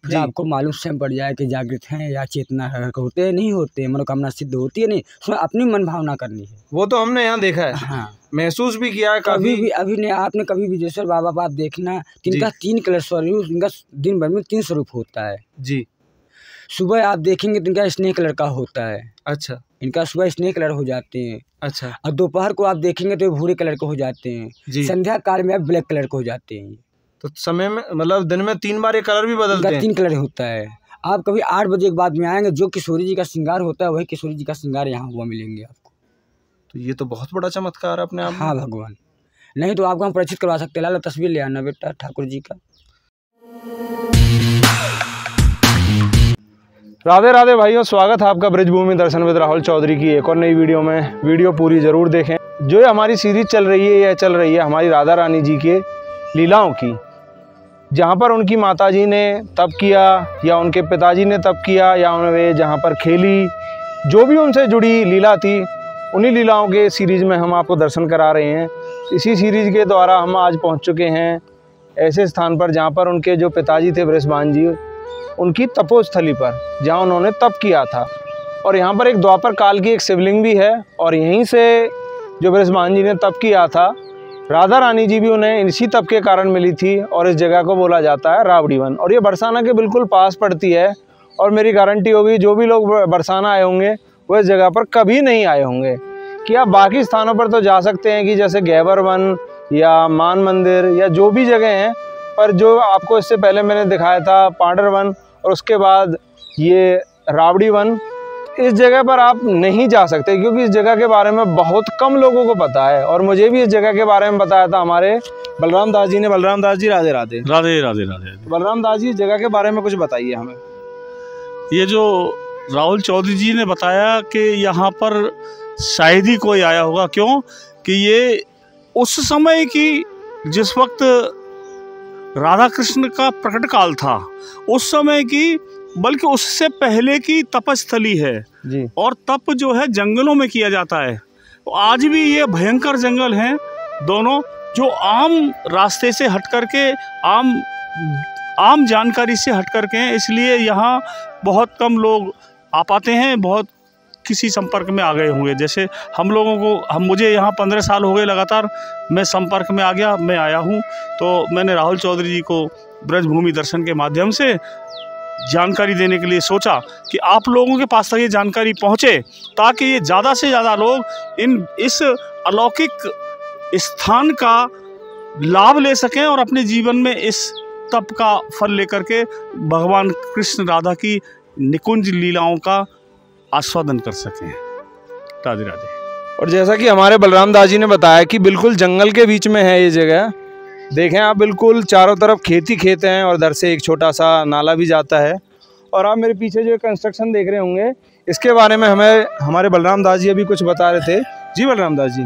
फिर आपको मालूम स्वयं पड़ जाए कि जागृत हैं या चेतना होते हैं, नहीं होते, मनोकामना सिद्ध होती है नहीं, उसमें अपनी मन भावना करनी है। वो तो हमने यहाँ देखा है। हाँ, महसूस भी किया है कभी भी अभी नहीं आपने कभी विजेश्वर बाबा को आप देखना, इनका 3 कलर स्वरूप, इनका दिन भर में 3 स्वरूप होता है जी। सुबह आप देखेंगे तो इनका स्नेह कलर का होता है। अच्छा, इनका सुबह स्नेह कलर हो जाते हैं। अच्छा। और दोपहर को आप देखेंगे तो भूरे कलर के हो जाते हैं जी। संध्या काल में आप ब्लैक कलर के हो जाते हैं। तो समय में मतलब दिन में 3 बार ये कलर भी बदलते हैं। 3 कलर होता है। आप कभी 8 बजे के बाद में आएंगे, जो किशोरी जी का श्रृंगार होता है वही किशोरी जी का श्रृंगार यहाँ हुआ मिलेंगे आपको। तो ये तो बहुत बड़ा चमत्कार है अपने आप में। हाँ भगवान, नहीं तो आपको हम परिचित करवा सकते हैं। लाला तस्वीर ले आना बेटा ठाकुर जी का। राधे राधे भाइयों, स्वागत है आपका ब्रजभूमि दर्शन विद राहुल चौधरी की एक और नई वीडियो में। वीडियो पूरी ज़रूर देखें। जो हमारी सीरीज चल रही है, यह चल रही है हमारी राधा रानी जी के लीलाओं की, जहाँ पर उनकी माताजी ने तप किया या उनके पिताजी ने तप किया या वे जहाँ पर खेली, जो भी उनसे जुड़ी लीला थी, उन्हीं लीलाओं के सीरीज़ में हम आपको दर्शन करा रहे हैं। इसी सीरीज़ के द्वारा हम आज पहुँच चुके हैं ऐसे स्थान पर जहाँ पर उनके जो पिताजी थे वृषभान जी, उनकी तपोस्थली पर, जहाँ उन्होंने तप किया था। और यहाँ पर एक द्वापर काल की एक शिवलिंग भी है, और यहीं से जो वृषभान जी ने तप किया था, राधा रानी जी भी उन्हें इसी तप के कारण मिली थी। और इस जगह को बोला जाता है राबड़ी वन, और ये बरसाना के बिल्कुल पास पड़ती है। और मेरी गारंटी होगी जो भी लोग बरसाना आए होंगे वो इस जगह पर कभी नहीं आए होंगे। कि आप बाकी स्थानों पर तो जा सकते हैं कि जैसे गैबर वन या मान मंदिर या जो भी जगह हैं, पर जो आपको इससे पहले मैंने दिखाया था पांडर वन और उसके बाद ये राबड़ी वन, इस जगह पर आप नहीं जा सकते क्योंकि इस जगह के बारे में बहुत कम लोगों को पता है। और मुझे भी इस जगह के बारे में बताया था हमारे बलराम दास जी ने। बलराम दास जी राधे राधे। राधे राधे राधे। बलराम दास जी, इस जगह के बारे में कुछ बताइए हमें। ये जो राहुल चौधरी जी ने बताया कि यहाँ पर शायद ही कोई आया होगा, क्यों कि ये उस समय की, जिस वक्त राधा कृष्ण का प्रकट काल था, उस समय की, बल्कि उससे पहले की तपस्थली है जी। और तप जो है जंगलों में किया जाता है। तो आज भी ये भयंकर जंगल हैं दोनों, जो आम रास्ते से हट करके, आम जानकारी से हट करके हैं। इसलिए यहाँ बहुत कम लोग आ पाते हैं, बहुत किसी संपर्क में आ गए होंगे। जैसे हम लोगों को, मुझे यहाँ 15 साल हो गए लगातार मैं संपर्क में आ गया, मैं आया हूँ। तो मैंने राहुल चौधरी जी को ब्रजभूमि दर्शन के माध्यम से जानकारी देने के लिए सोचा कि आप लोगों के पास तक ये जानकारी पहुँचे, ताकि ये ज़्यादा से ज़्यादा लोग इस अलौकिक स्थान का लाभ ले सकें और अपने जीवन में इस तप का फल लेकर के भगवान कृष्ण राधा की निकुंज लीलाओं का आस्वादन कर सकें। राधे राधे। और जैसा कि हमारे बलराम दास जी ने बताया कि बिल्कुल जंगल के बीच में है ये जगह। देखें आप, बिल्कुल चारों तरफ खेत ही खेत हैं और इधर से एक छोटा सा नाला भी जाता है। और आप मेरे पीछे जो कंस्ट्रक्शन देख रहे होंगे, इसके बारे में हमें हमारे बलराम दास जी अभी कुछ बता रहे थे। जी बलराम दास जी।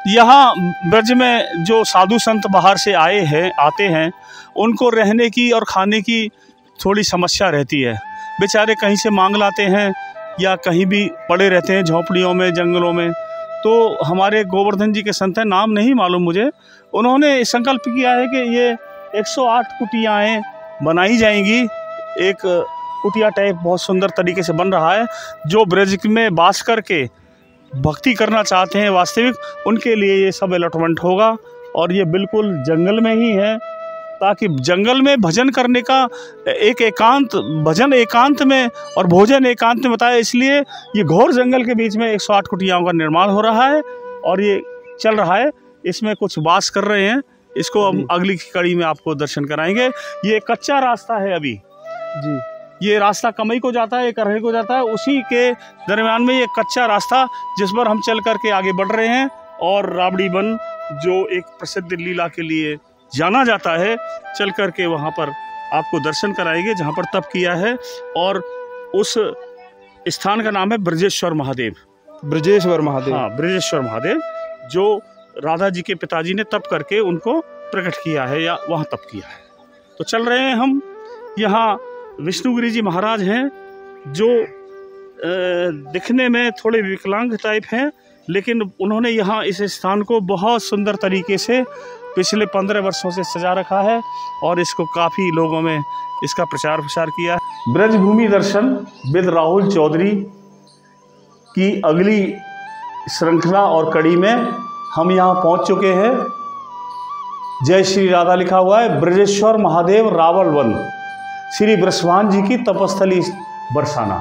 यहाँ ब्रज में जो साधु संत बाहर से आते हैं, उनको रहने की और खाने की थोड़ी समस्या रहती है। बेचारे कहीं से मांग लाते हैं या कहीं भी पड़े रहते हैं झोंपड़ियों में, जंगलों में। तो हमारे गोवर्धन जी के संत हैं, नाम नहीं मालूम मुझे, उन्होंने संकल्प किया है कि ये 108 कुटियाएँ बनाई जाएंगी। एक कुटिया टाइप बहुत सुंदर तरीके से बन रहा है। जो ब्रज में वास करके भक्ति करना चाहते हैं वास्तविक, उनके लिए ये सब अलॉटमेंट होगा। और ये बिल्कुल जंगल में ही है, ताकि जंगल में भजन करने का भजन एकांत में और भोजन एकांत में बताया। इसलिए ये घोर जंगल के बीच में 108 कुटियाओं का निर्माण हो रहा है और ये चल रहा है। इसमें कुछ वास कर रहे हैं, इसको हम अगली कड़ी में आपको दर्शन कराएंगे। ये कच्चा रास्ता है अभी जी। ये रास्ता कमई को जाता है, करहे को जाता है, उसी के दरमियान में ये कच्चा रास्ता जिस पर हम चल करके आगे बढ़ रहे हैं। और राबड़ी वन, जो एक प्रसिद्ध लीला के लिए जाना जाता है, चल करके वहाँ पर आपको दर्शन कराएंगे जहाँ पर तप किया है। और उस स्थान का नाम है ब्रजेश्वर महादेव। ब्रजेश्वर महादेव, हाँ, ब्रजेश्वर महादेव, जो राधा जी के पिताजी ने तप करके उनको प्रकट किया है या वहाँ तप किया है। तो चल रहे हैं हम। यहाँ विष्णुगिरी जी महाराज हैं, जो दिखने में थोड़े विकलांग टाइप हैं, लेकिन उन्होंने यहाँ इस स्थान को बहुत सुंदर तरीके से पिछले 15 वर्षों से सजा रखा है और इसको काफ़ी लोगों में इसका प्रचार प्रसार किया है। ब्रजभूमि दर्शन विद राहुल चौधरी की अगली श्रृंखला और कड़ी में हम यहाँ पहुँच चुके हैं। जय श्री राधा लिखा हुआ है। ब्रजेश्वर महादेव रावल वन, श्री बृषभान जी की तपस्थली बरसाना।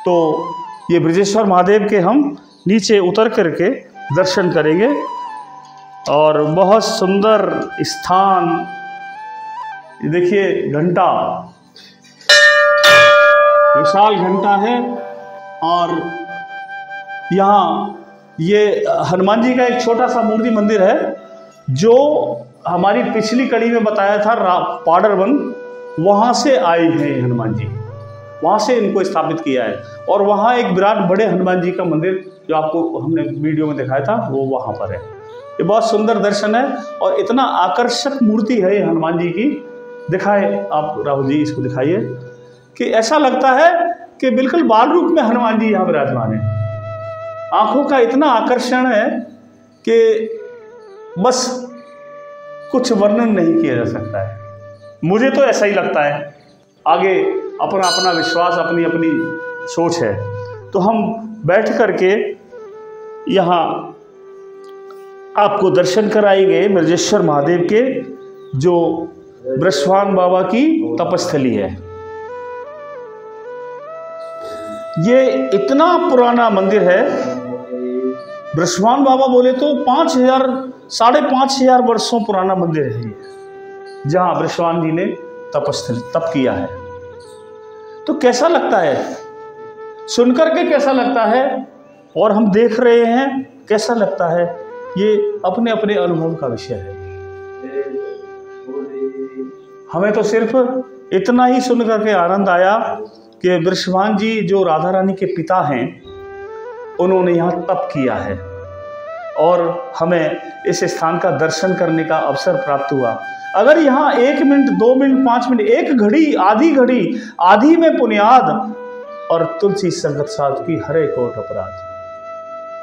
तो ये ब्रजेश्वर महादेव के हम नीचे उतर करके दर्शन करेंगे और बहुत सुंदर स्थान। देखिए घंटा, विशाल घंटा है और यहाँ ये हनुमान जी का एक छोटा सा मूर्ति मंदिर है जो हमारी पिछली कड़ी में बताया था पाडर वन, वहाँ से आए हैं हनुमान जी, वहाँ से इनको स्थापित किया है। और वहाँ एक विराट बड़े हनुमान जी का मंदिर जो आपको हमने वीडियो में दिखाया था वो वहाँ पर है। ये बहुत सुंदर दर्शन है और इतना आकर्षक मूर्ति है ये हनुमान जी की। दिखाए आप राहुल जी, इसको दिखाइए कि ऐसा लगता है कि बिल्कुल बाल रूप में हनुमान जी यहाँ विराजमान है। आँखों का इतना आकर्षण है कि बस कुछ वर्णन नहीं किया जा सकता है। मुझे तो ऐसा ही लगता है, आगे अपना अपना विश्वास, अपनी अपनी सोच है। तो हम बैठ करके यहाँ आपको दर्शन कराएंगे ब्रजेश्वर महादेव के, जो बृषभान बाबा की तपस्थली है। ये इतना पुराना मंदिर है, बृषभान बाबा बोले तो 5,000-5,500 वर्षों पुराना मंदिर है ये, जहाँ बृषभान जी ने तप किया है। तो कैसा लगता है सुनकर के, कैसा लगता है और हम देख रहे हैं कैसा लगता है, ये अपने अपने अनुभव का विषय है। हमें तो सिर्फ इतना ही सुनकर के आनंद आया कि बृषभान जी जो राधा रानी के पिता हैं, उन्होंने यहाँ तप किया है और हमें इस स्थान का दर्शन करने का अवसर प्राप्त हुआ। अगर यहाँ 1 मिनट, 2 मिनट, 5 मिनट, 1 घड़ी, आधी घड़ी, आधी में पुण्याद और तुलसी संगत साध की हरे कोट अपराध,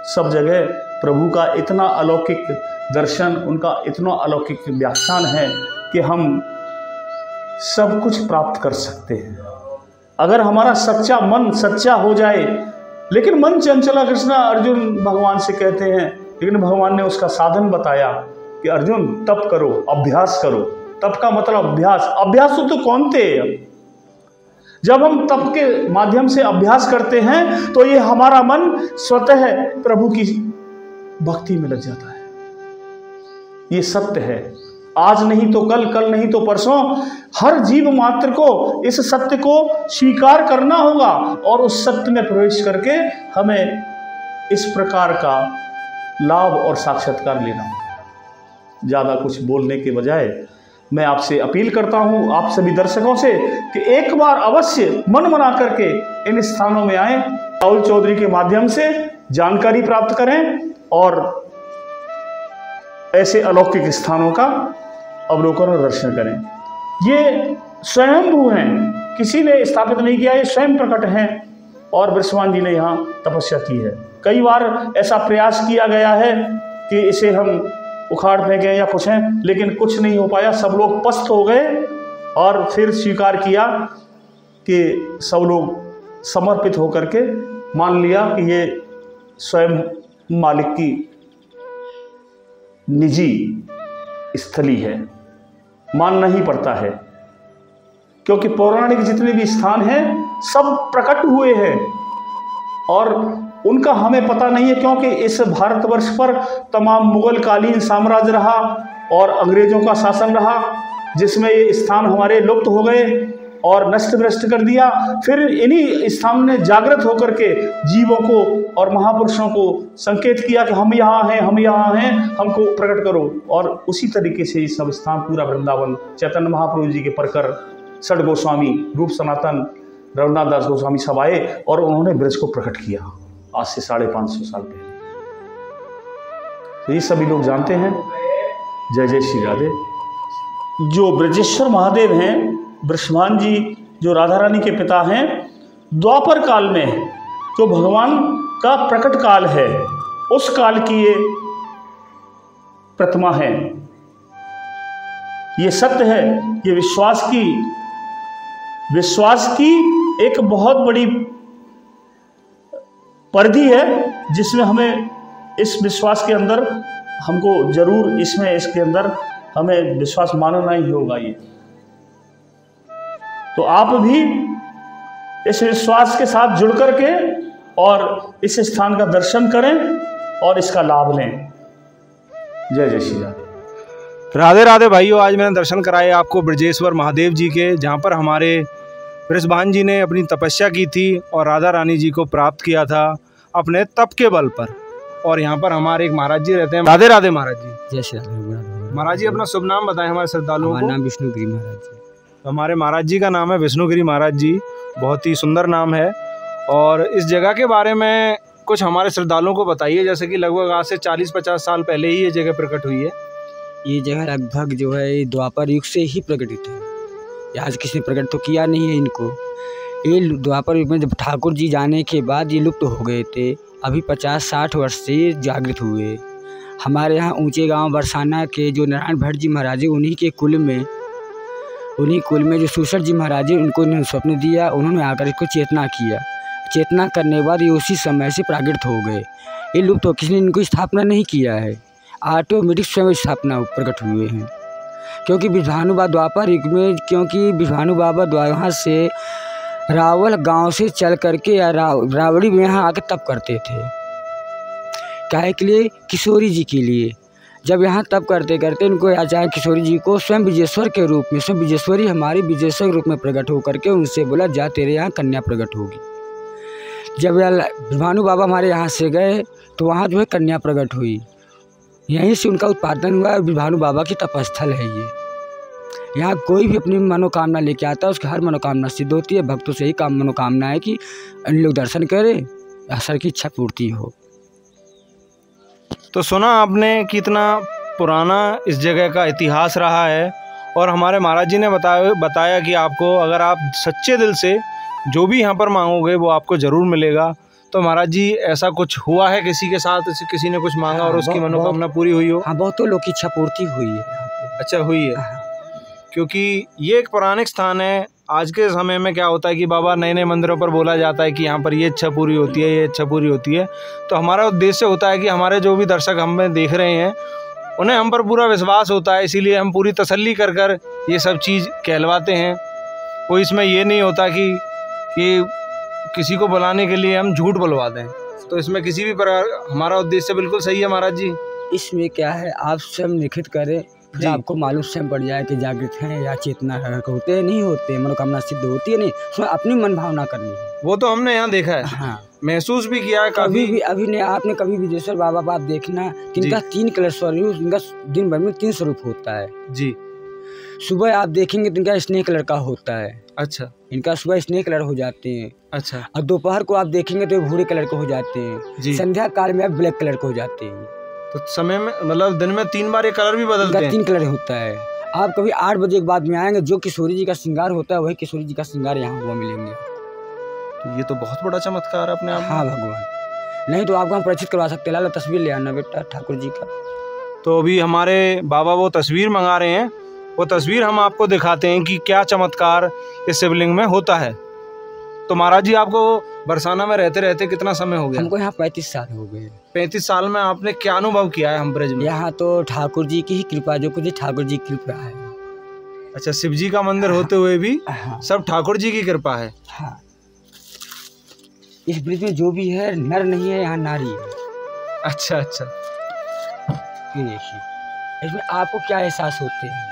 सब जगह प्रभु का इतना अलौकिक दर्शन, उनका इतना अलौकिक व्याख्यान है कि हम सब कुछ प्राप्त कर सकते हैं अगर हमारा सच्चा मन सच्चा हो जाए। लेकिन मन चंचला कृष्णा अर्जुन भगवान से कहते हैं, लेकिन भगवान ने उसका साधन बताया कि अर्जुन तप करो, अभ्यास करो। तप का मतलब अभ्यास। अभ्यास तो कौन थे? जब हम तप के माध्यम से अभ्यास करते हैं तो ये हमारा मन स्वतः प्रभु की भक्ति में लग जाता है। ये सत्य है। आज नहीं तो कल, कल नहीं तो परसों, हर जीव मात्र को इस सत्य को स्वीकार करना होगा और उस सत्य में प्रवेश करके हमें इस प्रकार का लाभ और साक्षात्कार लेना होगा। ज़्यादा कुछ बोलने के बजाय मैं आपसे अपील करता हूँ, आप सभी दर्शकों से, कि एक बार अवश्य मन बना करके इन स्थानों में आएँ, राहुल चौधरी के माध्यम से जानकारी प्राप्त करें और ऐसे अलौकिक स्थानों का अवलोकन और दर्शन करें। ये स्वयंभू हैं, किसी ने स्थापित नहीं किया, ये स्वयं प्रकट हैं और बृषभान जी ने यहाँ तपस्या की है। कई बार ऐसा प्रयास किया गया है कि इसे हम उखाड़ फेंकें या कुछ हैं, लेकिन कुछ नहीं हो पाया। सब लोग पस्त हो गए और फिर स्वीकार किया कि सब लोग समर्पित होकर के मान लिया कि ये स्वयं मालिक की निजी स्थली है। मानना ही पड़ता है क्योंकि पौराणिक जितने भी स्थान हैं सब प्रकट हुए हैं और उनका हमें पता नहीं है, क्योंकि इस भारतवर्ष पर तमाम मुगल कालीन साम्राज्य रहा और अंग्रेजों का शासन रहा, जिसमें ये स्थान हमारे लुप्त हो गए और नष्ट भ्रष्ट कर दिया। फिर इन्हीं स्थान ने जागृत होकर के जीवों को और महापुरुषों को संकेत किया कि हम यहाँ हैं, हम यहाँ हैं, हमको प्रकट करो। और उसी तरीके से ये सब स्थान, पूरा वृंदावन, चैतन्य महाप्रभु जी के परकर, षड गोस्वामी, रूप सनातन, रघुनाथ दास गोस्वामी सब आए और उन्होंने ब्रज को प्रकट किया आज से 550 साल पहले। तो ये सभी लोग जानते हैं। जय जय श्री राधे। जो ब्रजेश्वर महादेव हैं, बृषभान जी जो राधा रानी के पिता हैं, द्वापर काल में जो भगवान का प्रकट काल है, उस काल की ये प्रतिमा है। ये सत्य है, ये विश्वास की एक बहुत बड़ी परिधि है, जिसमें हमें इस विश्वास के अंदर हमको जरूर इसके अंदर हमें विश्वास मानना ही होगा। ये तो आप भी इस विश्वास के साथ जुड़ करके और इस स्थान का दर्शन करें और इसका लाभ लें। जय जय श्री राम। राधे राधे भाइयों, आज मैंने दर्शन कराए आपको ब्रजेश्वर महादेव जी के, जहाँ पर हमारे बृषभान जी ने अपनी तपस्या की थी और राधा रानी जी को प्राप्त किया था अपने तप के बल पर। और यहाँ पर हमारे एक महाराज जी रहते हैं। राधे राधे महाराज जी। जय श्री राधे। महाराज जी अपना शुभ नाम बताएं हमारे श्रद्धालुओं को। नाम विष्णुगिरी महाराज जी। तो हमारे महाराज जी का नाम है विष्णुगिरी महाराज जी, बहुत ही सुंदर नाम है। और इस जगह के बारे में कुछ हमारे श्रद्धालुओं को बताइए, जैसे कि लगभग आज से 40-50 साल पहले ही ये जगह प्रकट हुई है। ये जगह लगभग जो है द्वापर युग से ही प्रकटित है, आज किसी ने प्रकट तो किया नहीं है इनको। ये द्वापर युग में जब ठाकुर जी जाने के बाद ये लुप्त हो गए थे, अभी 50-60 वर्ष से जागृत हुए। हमारे यहाँ ऊंचे गांव बरसाना के जो नारायण भट्ट जी महाराज, उन्हीं कुल में जो सुसर जी महाराज, उनको इन्होंने स्वप्न दिया, उन्होंने आकर इसको चेतना किया। चेतना करने के बाद ये उसी समय से प्राकृत हो गए। ये लुप्त हो, किसी ने इनको स्थापना नहीं किया है, ऑटोमेटिक स्वयं स्थापना प्रकट हुए हैं। क्योंकि विष्णु बाबा द्वापर युग में, क्योंकि विष्णु बाबा वहाँ से रावल गांव से चल करके या रावड़ी में यहाँ आके तप करते थे। काहे के लिए? किशोरी जी के लिए। जब यहाँ तप करते करते उनको आचार्य किशोरी जी को स्वयं विजेश्वर के रूप में, स्वयं विजेश्वरी हमारी विजेश्वर के रूप में प्रकट हो करके उनसे बोला, जा तेरे यहाँ कन्या प्रकट होगी। जब विष्णु बाबा हमारे यहाँ से गए तो वहाँ जो है कन्या प्रकट हुई, यहीं से उनका उत्पादन हुआ। विष्णु बाबा की तपस्थल है ये। यहाँ कोई भी अपनी मनोकामना लेके आता है, उसकी हर मनोकामना सिद्ध होती है। भक्तों से ही मनोकामना है कि इन लोग दर्शन करें, सर की इच्छा पूर्ति हो। तो सुना आपने कितना पुराना इस जगह का इतिहास रहा है। और हमारे महाराज जी ने बताया कि आपको अगर आप सच्चे दिल से जो भी यहाँ पर मांगोगे वो आपको ज़रूर मिलेगा। तो महाराज जी ऐसा कुछ हुआ है किसी के साथ, किसी ने कुछ मांगा और उसकी मनोकामना पूरी हुई हो? हाँ, बहुतों लोग की इच्छा पूर्ति हुई है यहाँ पे। अच्छा, हुई है। क्योंकि ये एक पौराणिक स्थान है। आज के समय में क्या होता है कि बाबा नए नए मंदिरों पर बोला जाता है कि यहाँ पर ये इच्छा पूरी होती है, ये इच्छा पूरी होती है। तो हमारा उद्देश्य होता है कि हमारे जो भी दर्शक हमें देख रहे हैं उन्हें हम पर पूरा विश्वास होता है, इसीलिए हम पूरी तसल्ली कर कर ये सब चीज़ कहलवाते हैं। कोई इसमें ये नहीं होता कि किसी को बुलाने के लिए हम झूठ बुलवा दें। तो इसमें किसी भी प्रकार हमारा उद्देश्य बिल्कुल सही है महाराज जी। इसमें क्या है, आप स्वयं लिखित करें, फिर आपको मालूम स्वयं पड़ जाए कि जागृत हैं या चेतना होते नहीं होते, मनोकामना सिद्ध होती है नहीं, उसमें अपनी मन भावना करनी है। वो तो हमने यहाँ देखा है। हाँ, महसूस भी किया है कभी भी। अभी ने आपने कभी विजेश्वर बाबा आप देखना, इनका 3 कलर स्वरूप, इनका दिन भर में 3 स्वरूप होता है जी। सुबह आप देखेंगे तो इनका स्नेह कलर का होता है। अच्छा, इनका सुबह स्नेह कलर हो जाते हैं। अच्छा। और दोपहर को आप देखेंगे तो भूरे कलर के हो जाते हैं। संध्या काल में आप ब्लैक कलर के हो जाते हैं। तो समय में मतलब दिन में 3 बार ये कलर भी बदलते हैं? 3 कलर होता है। आप कभी 8 बजे के बाद में आएंगे, जो किशोरी जी का श्रृंगार होता है वही किशोरी जी का श्रृंगार यहाँ हुआ मिलेंगे। तो ये तो बहुत बड़ा चमत्कार है अपने आप। हाँ भगवान, नहीं तो आपको हम परिचित करवा सकते हैं। लाला तस्वीर ले आना बेटा ठाकुर जी का। तो अभी हमारे बाबा वो तस्वीर मंगा रहे हैं, वो तस्वीर हम आपको दिखाते हैं कि क्या चमत्कार इस शिवलिंग में होता है। तो महाराज जी आपको बरसाना में रहते रहते कितना समय हो गया? हमको यहाँ 35 साल हो गए। 35 साल में आपने क्या अनुभव किया है हम ब्रज में? यहाँ तो ठाकुर जी की ही कृपा, जो कुछ ठाकुर जी की कृपा है। अच्छा, शिव जी का मंदिर होते हुए भी सब ठाकुर जी की कृपा है। हाँ, इस ब्रिज में जो भी है नर नहीं है, यहाँ नारी है। अच्छा अच्छा। ये देखिए, इसमें आपको क्या एहसास होते हैं,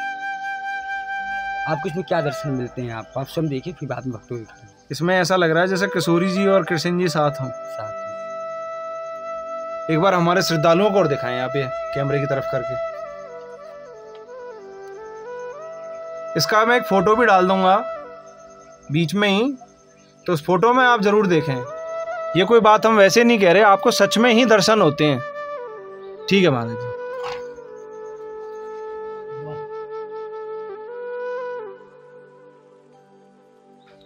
आपको इसमें क्या दर्शन मिलते हैं, आप स्वयं देखिए, फिर बाद में भक्तों देखिए। इसमें ऐसा लग रहा है जैसे किशोरी जी और कृष्ण जी साथ हों। एक बार हमारे श्रद्धालुओं को और दिखाएं यहाँ पे कैमरे की तरफ करके। इसका मैं एक फोटो भी डाल दूंगा बीच में ही, तो उस फोटो में आप जरूर देखें। ये कोई बात हम वैसे नहीं कह रहे, आपको सच में ही दर्शन होते हैं। ठीक है महाराज जी।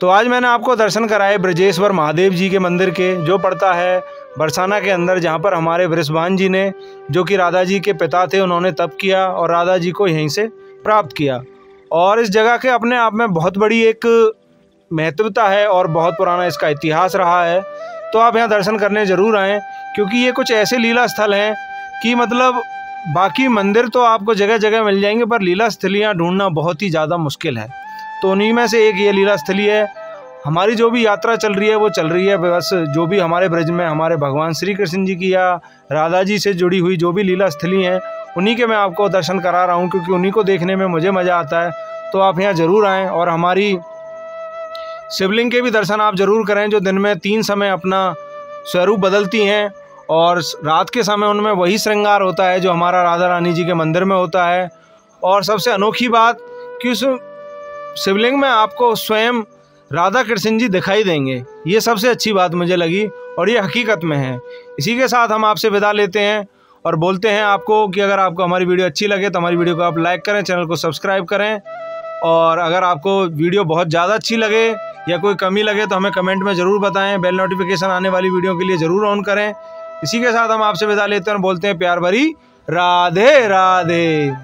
तो आज मैंने आपको दर्शन कराए ब्रजेश्वर महादेव जी के मंदिर के, जो पड़ता है बरसाना के अंदर, जहाँ पर हमारे वृषभान जी ने, जो कि राधा जी के पिता थे, उन्होंने तप किया और राधा जी को यहीं से प्राप्त किया। और इस जगह के अपने आप में बहुत बड़ी एक महत्वता है और बहुत पुराना इसका इतिहास रहा है। तो आप यहाँ दर्शन करने ज़रूर आएँ, क्योंकि ये कुछ ऐसे लीला स्थल हैं कि मतलब बाकी मंदिर तो आपको जगह जगह मिल जाएंगे, पर लीला स्थलियाँ ढूंढना बहुत ही ज़्यादा मुश्किल है। तो उन्हीं में से एक ये लीला स्थली है। हमारी जो भी यात्रा चल रही है वो चल रही है, बस जो भी हमारे ब्रज में हमारे भगवान श्री कृष्ण जी की या राधा जी से जुड़ी हुई जो भी लीला स्थली हैं, उन्हीं के मैं आपको दर्शन करा रहा हूँ, क्योंकि उन्हीं को देखने में मुझे मज़ा आता है। तो आप यहाँ ज़रूर आएँ और हमारी शिवलिंग के भी दर्शन आप ज़रूर करें, जो दिन में 3 समय अपना स्वरूप बदलती हैं और रात के समय उनमें वही श्रृंगार होता है जो हमारा राधा रानी जी के मंदिर में होता है। और सबसे अनोखी बात कि उस शिवलिंग में आपको स्वयं राधा कृष्ण जी दिखाई देंगे, ये सबसे अच्छी बात मुझे लगी और ये हकीकत में है। इसी के साथ हम आपसे विदा लेते हैं और बोलते हैं आपको कि अगर आपको हमारी वीडियो अच्छी लगे तो हमारी वीडियो को आप लाइक करें, चैनल को सब्सक्राइब करें, और अगर आपको वीडियो बहुत ज़्यादा अच्छी लगे या कोई कमी लगे तो हमें कमेंट में ज़रूर बताएं। बेल नोटिफिकेशन आने वाली वीडियो के लिए ज़रूर ऑन करें। इसी के साथ हम आपसे विदा लेते हैं और बोलते हैं प्यार भरी राधे राधे।